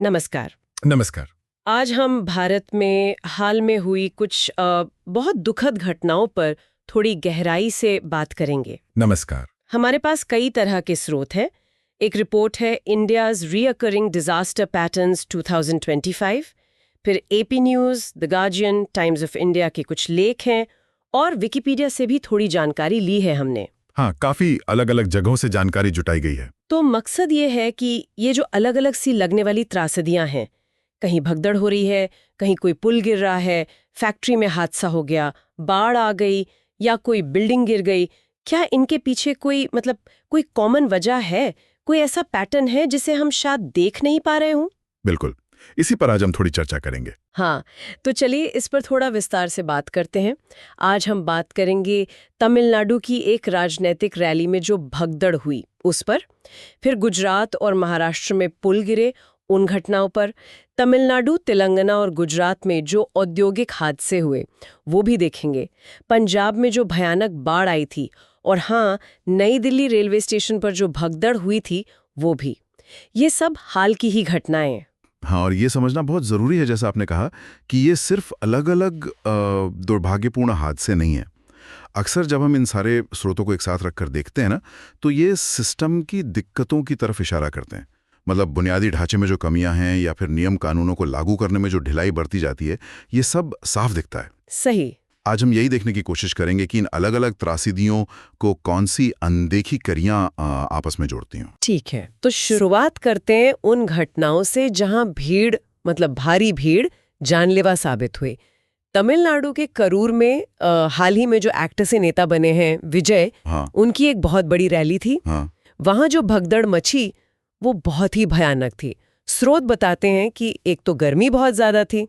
नमस्कार। नमस्कार। आज हम भारत में हाल में हुई कुछ बहुत दुखद घटनाओं पर थोड़ी गहराई से बात करेंगे। नमस्कार। हमारे पास कई तरह के स्रोत हैं। एक रिपोर्ट है इंडियाज रीअकरिंग डिजास्टर पैटर्न्स 2025, फिर AP news, the guardian, times of India के कुछ लेख हैं और विकिपीडिया से भी थोड़ी जानकारी ली है हमने। हाँ, काफी अलग अलग जगहों से जानकारी जुटाई गई है। तो मकसद ये है कि ये जो अलग अलग सी लगने वाली त्रासदियां हैं, कहीं भगदड़ हो रही है, कहीं कोई पुल गिर रहा है, फैक्ट्री में हादसा हो गया, बाढ़ आ गई या कोई बिल्डिंग गिर गई, क्या इनके पीछे कोई कॉमन वजह है, कोई ऐसा पैटर्न है जिसे हम शायद देख नहीं पा रहे हों? बिल्कुल, इसी पर आज हम थोड़ी चर्चा करेंगे। हाँ, तो चलिए इस पर थोड़ा विस्तार से बात करते हैं। आज हम बात करेंगे तमिलनाडु की एक राजनीतिक रैली में जो भगदड़ हुई उस पर, फिर गुजरात और महाराष्ट्र में पुल गिरे उन घटनाओं पर, तमिलनाडु, तेलंगाना और गुजरात में जो औद्योगिक हादसे हुए वो भी देखेंगे, पंजाब में जो भयानक बाढ़ आई थी और हाँ, नई दिल्ली रेलवे स्टेशन पर जो भगदड़ हुई थी वो भी। ये सब हाल की ही घटनाएं हैं। हाँ, और ये समझना बहुत ज़रूरी है, जैसा आपने कहा, कि ये सिर्फ अलग-अलग दुर्भाग्यपूर्ण हादसे नहीं हैं। अक्सर जब हम इन सारे स्रोतों को एक साथ रखकर देखते हैं ना, तो ये सिस्टम की दिक्कतों की तरफ इशारा करते हैं। मतलब बुनियादी ढांचे में जो कमियां हैं या फिर नियम कानूनों को लागू करने में जो ढिलाई बरती जाती है, ये सब साफ दिखता है। सही। आज हम यही देखने की कोशिश करेंगे कि इन अलग अलग त्रासदियों को कौन सी अनदेखी करियां आपस में जोड़ती हैं। ठीक है, तो शुरुआत करते हैं उन घटनाओं से जहां भीड़, मतलब भारी भीड़, जानलेवा साबित हुई। तमिलनाडु के करूर में हाल ही में जो एक्टर से नेता बने हैं विजय, हाँ। उनकी एक बहुत बड़ी रैली थी। हाँ। वहां जो भगदड़ मची वो बहुत ही भयानक थी। स्रोत बताते हैं कि एक तो गर्मी बहुत ज्यादा थी,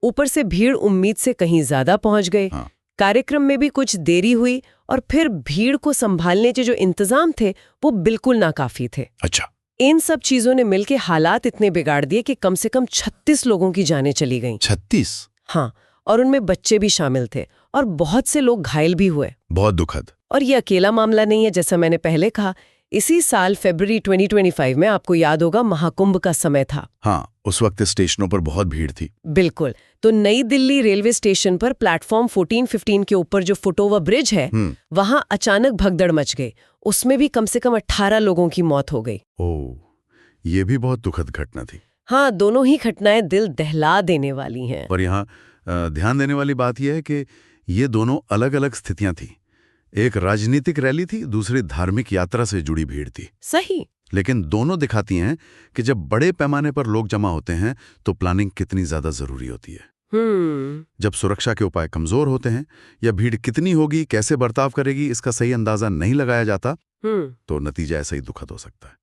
ऊपर से भीड़ उम्मीद से कहीं ज्यादा पहुंच गए। हाँ। कार्यक्रम में भी कुछ देरी हुई और फिर भीड़ को संभालने के जो इंतजाम थे वो बिल्कुल नाकाफी थे। अच्छा। इन सब चीजों ने मिलकर हालात इतने बिगाड़ दिए कि कम से कम 36 लोगों की जानें चली गईं। 36? हाँ, और उनमें बच्चे भी शामिल थे और बहुत से लोग घायल भी हुए। बहुत दुखद। और ये अकेला मामला नहीं है, जैसा मैंने पहले कहा। इसी साल फरवरी 2025 में, आपको याद होगा, महाकुंभ का समय था। हाँ, उस वक्त स्टेशनों पर बहुत भीड़ थी। बिल्कुल। तो नई दिल्ली रेलवे स्टेशन पर प्लेटफॉर्म 14-15 के ऊपर जो फुटओवर ब्रिज है, वहां अचानक भगदड़ मच गई। उसमें भी कम से कम 18 लोगों की मौत हो गई। ओह, ये भी बहुत दुखद घटना थी। हाँ, दोनों ही घटनाएं दिल दहला देने वाली हैं। और यहाँ ध्यान देने वाली बात यह है कि ये दोनों अलग अलग स्थितियां थी। एक राजनीतिक रैली थी, दूसरी धार्मिक यात्रा से जुड़ी भीड़ थी। सही। लेकिन दोनों दिखाती हैं कि जब बड़े पैमाने पर लोग जमा होते हैं तो प्लानिंग कितनी ज्यादा जरूरी होती है। जब सुरक्षा के उपाय कमजोर होते हैं या भीड़ कितनी होगी, कैसे बर्ताव करेगी, इसका सही अंदाजा नहीं लगाया जाता, तो नतीजा ऐसा ही दुखद हो सकता है।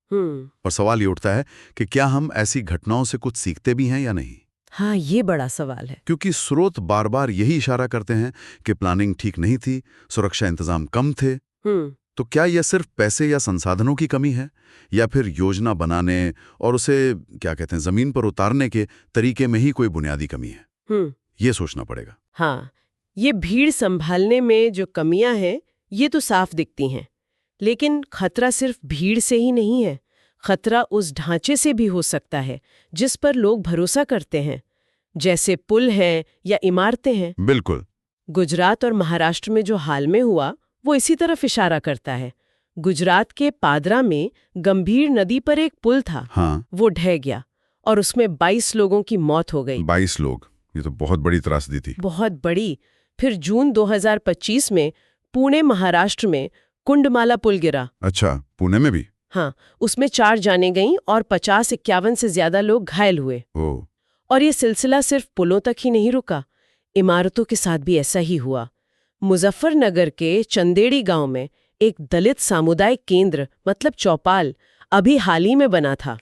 और सवाल ये उठता है कि क्या हम ऐसी घटनाओं से कुछ सीखते भी हैं या नहीं। हाँ, ये बड़ा सवाल है। क्योंकि स्रोत बार बार यही इशारा करते हैं कि प्लानिंग ठीक नहीं थी, सुरक्षा इंतजाम कम थे। तो क्या यह सिर्फ पैसे या संसाधनों की कमी है, या फिर योजना बनाने और उसे क्या कहते हैं जमीन पर उतारने के तरीके में ही कोई बुनियादी कमी है? ये सोचना पड़ेगा। हाँ, ये भीड़ संभालने में जो कमियां हैं ये तो साफ दिखती हैं, लेकिन खतरा सिर्फ भीड़ से ही नहीं है। खतरा उस ढांचे से भी हो सकता है जिस पर लोग भरोसा करते हैं, जैसे पुल हैं या इमारतें हैं। बिल्कुल। गुजरात और महाराष्ट्र में जो हाल में हुआ वो इसी तरफ इशारा करता है। गुजरात के पादरा में गंभीर नदी पर एक पुल था। हाँ। वो ढह गया और उसमें 22 लोगों की मौत हो गई। 22 लोग, ये तो बहुत बड़ी त्रासदी थी। बहुत बड़ी। फिर जून 2025 में पुणे, महाराष्ट्र में कुंडमाला पुल गिरा। अच्छा, पुणे में भी? हाँ, उसमें 4 जानें गईं और 50-51 से ज्यादा लोग घायल हुए। और ये सिलसिला सिर्फ पुलों तक ही नहीं रुका, इमारतों के साथ भी ऐसा ही हुआ। मुजफ्फरनगर के चंदेड़ी गांव में एक दलित सामुदायिक केंद्र, मतलब चौपाल, अभी हाल ही में बना था,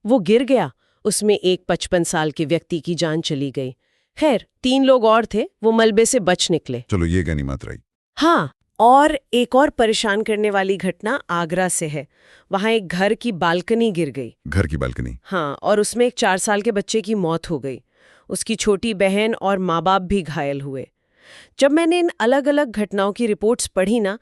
वो गिर गया। उसमें एक 55 साल के व्यक्ति की जान चली गई। खैर, 3 लोग और थे, वो मलबे से बच निकले। चलो, ये गनीमत रही। हाँ, और एक और परेशान करने वाली घटना आगरा से है। वहां एक घर की बालकनी गिर गई। घर की बालकनी? हाँ, और उसमें एक 4 साल के बच्चे की मौत हो गई। उसकी छोटी बहन और माँ बाप भी घायल हुए। जब मैंने इन अलग अलग घटनाओं की रिपोर्ट्स पढ़ी ना,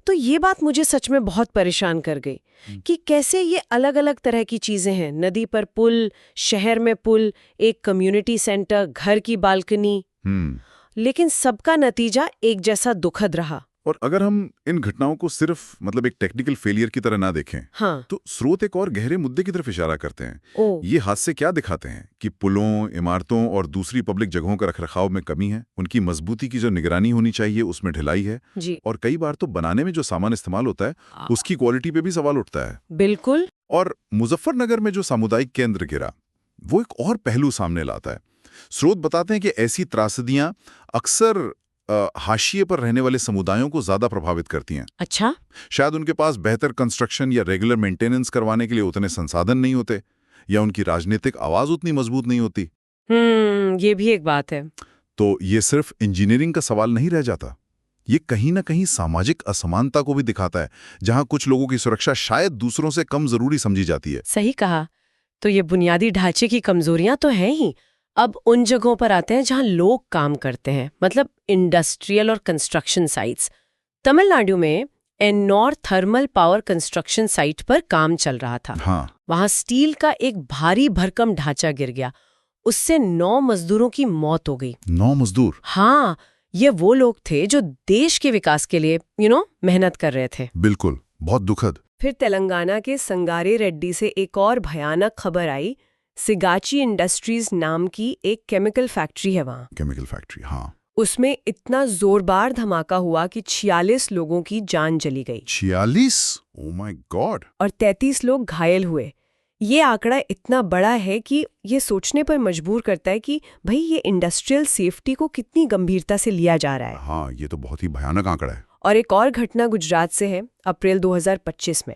तो ये बात मुझे सच में बहुत परेशान कर गई कि कैसे ये अलग अलग तरह की चीजें हैं, नदी पर पुल, शहर में पुल, एक कम्युनिटी सेंटर, घर की बालकनी, लेकिन सबका नतीजा एक जैसा दुखद रहा। और अगर हम इन घटनाओं को सिर्फ मतलब एक टेक्निकल फेलियर की तरह ना देखें, हाँ। तो स्रोत एक और गहरे मुद्दे की तरफ इशारा करते हैं। ये हादसे क्या दिखाते हैं कि पुलों, इमारतों और दूसरी पब्लिक जगहों का रखरखाव में कमी है, उनकी मजबूती की जो निगरानी होनी चाहिए उसमें ढिलाई है जी। और कई बार तो बनाने में जो सामान इस्तेमाल होता है उसकी क्वालिटी पे भी सवाल उठता है। बिल्कुल। और मुजफ्फरनगर में जो सामुदायिक केंद्र गिरा वो एक और पहलू सामने लाता है। स्रोत बताते हैं कि ऐसी त्रासदियां अक्सर हाशिए पर रहने वाले समुदायों को ज्यादा प्रभावित करती हैं। अच्छा। शायद उनके पास बेहतर कंस्ट्रक्शन या रेगुलर मेंटेनेंस करवाने के लिए उतने संसाधन नहीं होते या उनकी राजनीतिक आवाज उतनी मजबूत नहीं होती। ये भी एक बात है। तो ये सिर्फ इंजीनियरिंग का सवाल नहीं रह जाता, ये कहीं ना कहीं सामाजिक असमानता को भी दिखाता है, जहां कुछ लोगों की सुरक्षा शायद दूसरों से कम जरूरी समझी जाती है। सही कहा। तो ये बुनियादी ढांचे की कमजोरियां तो हैं ही। अब उन जगहों पर आते हैं जहां लोग काम करते हैं, मतलब इंडस्ट्रियल और कंस्ट्रक्शन साइट्स। तमिलनाडु में Ennore thermal power construction site पर काम चल रहा था। हाँ। वहां स्टील का एक भारी भरकम ढांचा गिर गया, उससे 9 मजदूरों की मौत हो गई। 9 मजदूर? हाँ, ये वो लोग थे जो देश के विकास के लिए मेहनत कर रहे थे। बिल्कुल, बहुत दुखद। फिर तेलंगाना के संगारे रेड्डी से एक और भयानक खबर आई। सिगाची इंडस्ट्रीज नाम की एक केमिकल फैक्ट्री है वहाँ। केमिकल फैक्ट्री, हाँ। उसमें इतना जोरदार धमाका हुआ कि 46 लोगों की जान चली गई। 46? Oh my God. और 33 लोग घायल हुए। ये आंकड़ा इतना बड़ा है कि ये सोचने पर मजबूर करता है कि भाई ये इंडस्ट्रियल सेफ्टी को कितनी गंभीरता से लिया जा रहा है। हाँ, ये तो बहुत ही भयानक आंकड़ा है। और एक और घटना गुजरात से है। अप्रैल 2025 में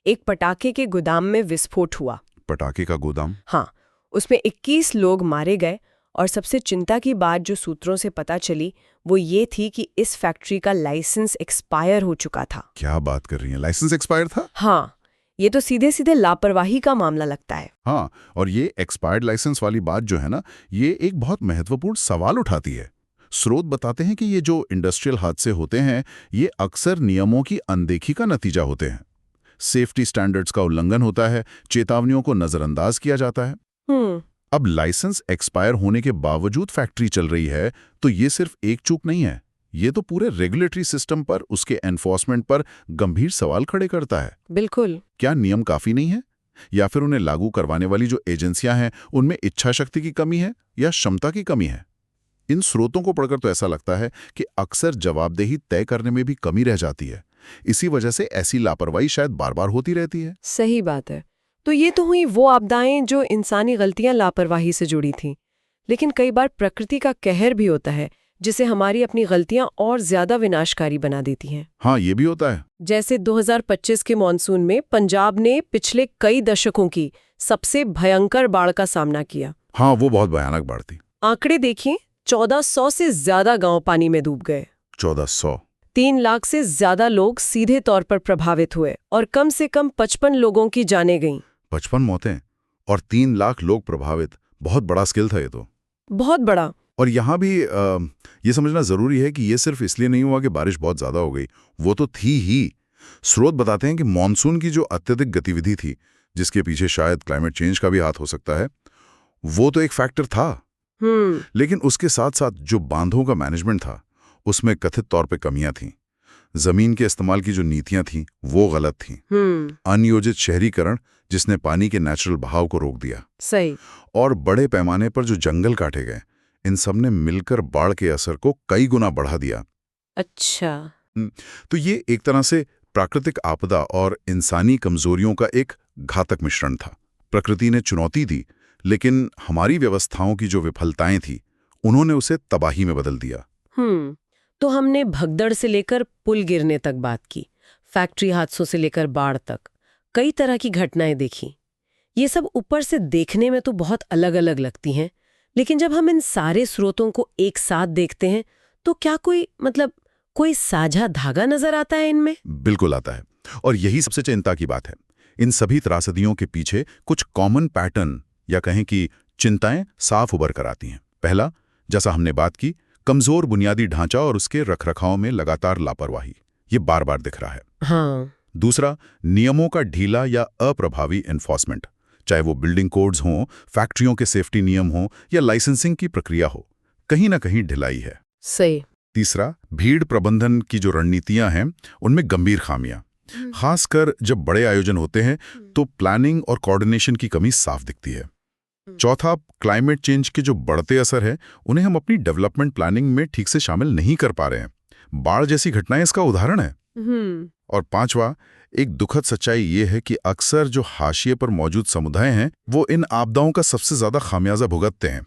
एक पटाखे के गोदाम में विस्फोट हुआ। पटाखे का गोदाम? हाँ, उसमें 21 लोग मारे गए और सबसे चिंता की बात जो सूत्रों से पता चली वो ये थी कि इस फैक्ट्री का लाइसेंस एक्सपायर हो चुका था। क्या बात कर रही हैं, लाइसेंस एक्सपायर था? हाँ, ये तो सीधे सीधे लापरवाही का मामला लगता है। हाँ, और ये एक्सपायर्ड लाइसेंस वाली बात जो है ना, ये एक बहुत महत्वपूर्ण सवाल उठाती है। स्रोत बताते हैं कि ये जो इंडस्ट्रियल हादसे होते हैं ये अक्सर नियमों की अनदेखी का नतीजा होते हैं। सेफ्टी स्टैंडर्ड्स का उल्लंघन होता है, चेतावनियों को नजरअंदाज किया जाता है। अब लाइसेंस एक्सपायर होने के बावजूद फैक्ट्री चल रही है तो ये सिर्फ एक चूक नहीं है, ये तो पूरे रेगुलेटरी सिस्टम पर, उसके एनफोर्समेंट पर गंभीर सवाल खड़े करता है। बिल्कुल। क्या नियम काफी नहीं है, या फिर उन्हें लागू करवाने वाली जो एजेंसियां हैं उनमें इच्छा शक्ति की कमी है या क्षमता की कमी है? इन स्रोतों को पढ़कर तो ऐसा लगता है कि अक्सर जवाबदेही तय करने में भी कमी रह जाती है। इसी वजह से ऐसी लापरवाही शायद बार बार होती रहती है। सही बात है। तो ये तो हुई वो आपदाएं जो इंसानी गलतियां, लापरवाही से जुड़ी थीं। लेकिन कई बार प्रकृति का कहर भी होता है जिसे हमारी अपनी गलतियां और ज्यादा विनाशकारी बना देती हैं। हाँ, ये भी होता है। जैसे 2025 के मॉनसून में पंजाब ने पिछले कई दशकों की सबसे भयंकर बाढ़ का सामना किया। हाँ, वो बहुत भयानक बाढ़ थी। आंकड़े देखिए, 1400 से ज्यादा गांव पानी में डूब गए। 1400? 3 लाख से ज्यादा लोग सीधे तौर पर प्रभावित हुए और कम से कम 55 लोगों की जानें गईं। 55 मौतें और 3 लाख लोग प्रभावित, बहुत बड़ा स्केल था ये तो। बहुत बड़ा। और यहाँ भी ये समझना जरूरी है कि ये सिर्फ इसलिए नहीं हुआ कि बारिश बहुत ज्यादा हो गई, वो तो थी ही। स्रोत बताते हैं कि मॉनसून की जो अत्यधिक गतिविधि थी, जिसके पीछे शायद क्लाइमेट चेंज का भी हाथ हो सकता है, वो तो एक फैक्टर था। लेकिन उसके साथ साथ जो बांधों का मैनेजमेंट था उसमें कथित तौर पे कमियां थीं। जमीन के इस्तेमाल की जो नीतियां थीं वो गलत थीं। अनियोजित शहरीकरण जिसने पानी के नेचुरल बहाव को रोक दिया। सही। और बड़े पैमाने पर जो जंगल काटे गए, इन सब ने मिलकर बाढ़ के असर को कई गुना बढ़ा दिया। अच्छा। तो ये एक तरह से प्राकृतिक आपदा और इंसानी कमजोरियों का एक घातक मिश्रण था। प्रकृति ने चुनौती दी, लेकिन हमारी व्यवस्थाओं की जो विफलताएं थी उन्होंने उसे तबाही में बदल दिया। तो हमने भगदड़ से लेकर पुल गिरने तक बात की, फैक्ट्री हादसों से लेकर बाढ़ तक कई तरह की घटनाएं देखी। ये सब ऊपर से देखने में तो बहुत अलग अलग लगती हैं, लेकिन जब हम इन सारे स्रोतों को एक साथ देखते हैं तो क्या कोई साझा धागा नजर आता है इनमें? बिल्कुल आता है, और यही सबसे चिंता की बात है। इन सभी त्रासदियों के पीछे कुछ कॉमन पैटर्न या कहें कि चिंताएं साफ उभर कर आती हैं। पहला, जैसा हमने बात की, कमजोर बुनियादी ढांचा और उसके रखरखाव में लगातार लापरवाही। ये बार बार दिख रहा है। हाँ। दूसरा, नियमों का ढीला या अप्रभावी एनफोर्समेंट, चाहे वो बिल्डिंग कोड्स हों, फैक्ट्रियों के सेफ्टी नियम हों या लाइसेंसिंग की प्रक्रिया हो, कहीं ना कहीं ढिलाई है। सही। तीसरा, भीड़ प्रबंधन की जो रणनीतियां हैं उनमें गंभीर खामियां, खासकर जब बड़े आयोजन होते हैं तो प्लानिंग और कोऑर्डिनेशन की कमी साफ दिखती है। चौथा, क्लाइमेट चेंज के जो बढ़ते असर है उन्हें हम अपनी डेवलपमेंट प्लानिंग में ठीक से शामिल नहीं कर पा रहे हैं। बाढ़ जैसी घटनाएं इसका उदाहरण है। और पांचवा, एक दुखद सच्चाई ये है कि अक्सर जो हाशिए पर मौजूद समुदाय हैं वो इन आपदाओं का सबसे ज्यादा खामियाजा भुगतते हैं।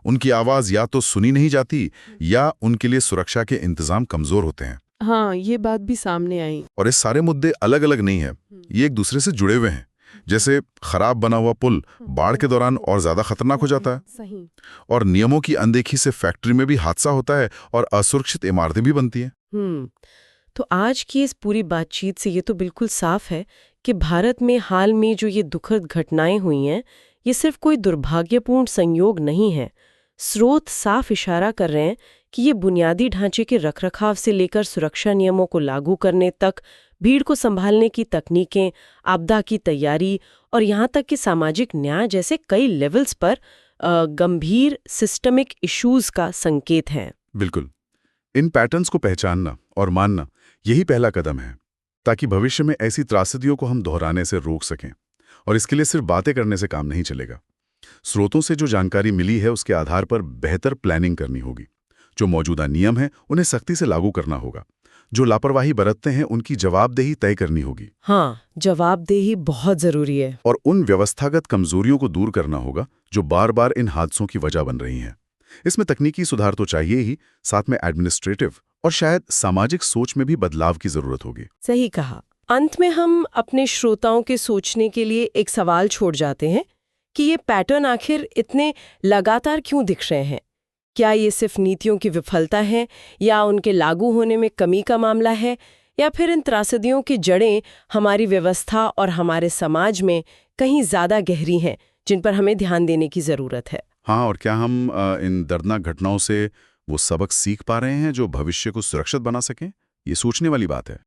उनकी आवाज या तो सुनी नहीं जाती या उनके लिए सुरक्षा के इंतजाम कमजोर होते हैं। हाँ, ये बात भी सामने आई। और ये सारे मुद्दे अलग अलग नहीं है, ये एक दूसरे से जुड़े हुए हैं। जैसे खराब बना हुआ पुल बाढ़ के दौरान और ज्यादा खतरनाक हो जाता है। सही। और नियमों की अनदेखी से फैक्ट्री में भी हादसा होता है और असुरक्षित इमारतें भी बनती हैं। तो आज की इस पूरी बातचीत से ये तो बिल्कुल साफ है कि भारत में हाल में जो ये दुखद घटनाएं हुई हैं, ये सिर्फ कोई दुर्भाग्यपूर्ण संयोग नहीं है। स्रोत साफ इशारा कर रहे हैं कि ये बुनियादी ढांचे के रखरखाव से लेकर सुरक्षा नियमों को लागू करने तक, भीड़ को संभालने की तकनीकें, आपदा की तैयारी और यहाँ तक कि सामाजिक न्याय जैसे कई लेवल्स पर गंभीर सिस्टमिक इश्यूज का संकेत हैं। बिल्कुल। इन पैटर्न्स को पहचानना और मानना यही पहला कदम है, ताकि भविष्य में ऐसी त्रासदियों को हम दोहराने से रोक सकें। और इसके लिए सिर्फ बातें करने से काम नहीं चलेगा। स्रोतों से जो जानकारी मिली है उसके आधार पर बेहतर प्लानिंग करनी होगी। जो मौजूदा नियम हैं उन्हें सख्ती से लागू करना होगा। जो लापरवाही बरतते हैं उनकी जवाबदेही तय करनी होगी। हाँ, जवाबदेही बहुत जरूरी है। और उन व्यवस्थागत कमजोरियों को दूर करना होगा जो बार बार इन हादसों की वजह बन रही हैं। इसमें तकनीकी सुधार तो चाहिए ही, साथ में एडमिनिस्ट्रेटिव और शायद सामाजिक सोच में भी बदलाव की जरूरत होगी। सही कहा। अंत में हम अपने श्रोताओं के सोचने के लिए एक सवाल छोड़ जाते हैं कि ये पैटर्न आखिर इतने लगातार क्यों दिख रहे हैं? क्या ये सिर्फ नीतियों की विफलता है, या उनके लागू होने में कमी का मामला है, या फिर इन त्रासदियों की जड़ें हमारी व्यवस्था और हमारे समाज में कहीं ज्यादा गहरी हैं, जिन पर हमें ध्यान देने की जरूरत है? हाँ, और क्या हम इन दर्दनाक घटनाओं से वो सबक सीख पा रहे हैं जो भविष्य को सुरक्षित बना सकें? ये सोचने वाली बात है।